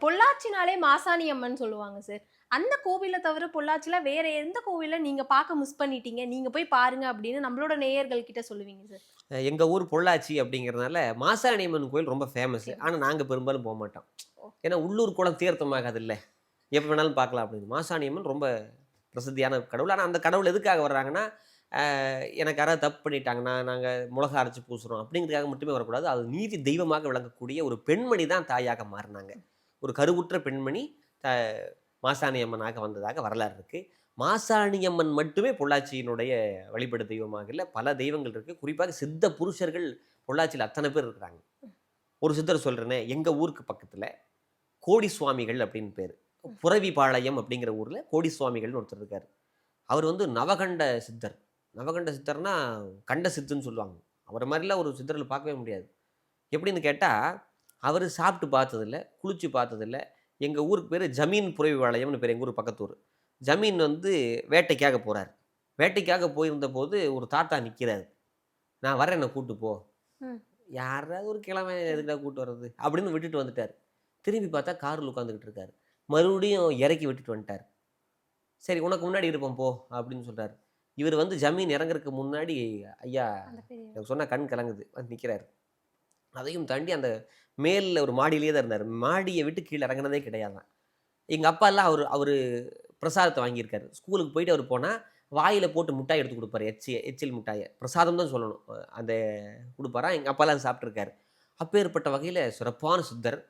பொள்ளாச்சினாலே மாசாணி அம்மன் சொல்லுவாங்க சார். அந்த கோவில தவிர பொள்ளாச்சில வேற எந்த கோவில நீங்க பார்க்க மிஸ் பண்ணிட்டீங்க? நீங்க போய் பாருங்க அப்படின்னு நம்மளோட நேயர்கள் கிட்ட சொல்லுவீங்க சார்? எங்க ஊர் பொள்ளாச்சி அப்படிங்கிறதுனால மாசாணியம்மன் கோயில் ரொம்ப ஃபேமஸ். ஆனா ஃபேமஸ். நாங்க பெரும்பாலும் போமாட்டோம். ஓ! ஏன்னா உள்ளூர் குளம் தீர்த்தமாகாதுல்ல. எப்ப வேணாலும் பார்க்கலாம் அப்படின்னு. மாசாணியம்மன் ரொம்ப பிரசித்தியான கடவுள். ஆனா அந்த கடவுள் எதுக்காக வர்றாங்கன்னா, எனக்கு யாராவது தப்பு பண்ணிட்டாங்கன்னா, நாங்க மிளகா அரைச்சு பூசுறோம் அப்படிங்கிறதுக்காக மட்டுமே வரக்கூடாது. அது நீதி தெய்வமாக விளங்கக்கூடிய ஒரு பெண்மணி தான் தாயாக மாறுனாங்க. ஒரு கருவுற்ற பெண்மணி த மாசாணி அம்மனாக வந்ததாக வரலாறு இருக்கு. மாசாணி அம்மன் மட்டுமே பொள்ளாச்சியினுடைய வழிபடு தெய்வமாக இல்ல. பல தெய்வங்கள் இருக்கு. குறிப்பாக சித்த புருஷர்கள் பொள்ளாச்சியில அத்தன பேர் இருக்கிறாங்க. ஒரு சித்தர் சொல்றேனே, எங்க ஊருக்கு பக்கத்துல கோடி சுவாமிகள் அப்படின்னு பேரு. புரவிபாளையம் அப்படிங்கிற ஊர்ல கோடி சுவாமிகள்னு ஒருத்தர் இருக்காரு. அவர் வந்து நவகண்ட சித்தர். நவகண்ட சித்தர்னா, கண்ட சித்துன்னு சொல்லுவாங்க. அவர மாரிலாம் ஒரு சித்தர்கள பார்க்கவே முடியாது. எப்படின்னு கேட்டா, அவரு சாப்பிட்டு பார்த்ததில்ல, குளிச்சு பார்த்ததில்ல. எங்க ஊருக்கு பேரு ஜமீன் புரவிபாளையம்னு பேரு. எங்க ஊர் பக்கத்து ஊரு. ஜமீன் வந்து வேட்டைக்காக போறாரு. வேட்டைக்காக போயிருந்தபோது ஒரு தாத்தா நிக்கிறாரு. "நான் வரேன் என்ன கூட்டு போ." ம். யார்றா ஒரு கிழவன் ம். எதுக்குடா கூட்டு வர்றது? அப்படின்னு விட்டுட்டு வந்துட்டாரு. திரும்பி பார்த்தா கார்ல உட்காந்துக்கிட்டு இருக்காரு. மறுபடியும் இறக்கி விட்டுட்டு வந்துட்டாரு. "சரி உனக்கு முன்னாடி இருப்பேன் போ" அப்படின்னு சொல்றாரு. இவரு வந்து ஜமீன் இறங்குறதுக்கு முன்னாடி, "ஐயா அந்த பெரிய எனக்கு சொன்னா கண் கலங்குது." வந்து நிக்கிறாரு. அதையும் தாண்டி அந்த மேல்ல ஒரு மாடியிலேயே தான் இருந்தாரு. மாடிய விட்டு கீழ இறங்குனதே கிடையாதாம். எங்க அப்பாலாம் அவரு அவரு பிரசாதத்த வாங்கியிருக்காரு. ஸ்கூலுக்கு போயிட்டு அவரு போனா, வாயில போட்டு முட்டாய் எடுத்து குடுப்பாரு. எச்சில் முட்டாய. பிரசாதம் தான் சொல்லணும். அந்த குடுப்பாராம். எங்க அப்பாலாம் அத சாப்ட்டுருக்காரு. அப்பேற்பட்ட வகையில சிறப்பான சித்தர்.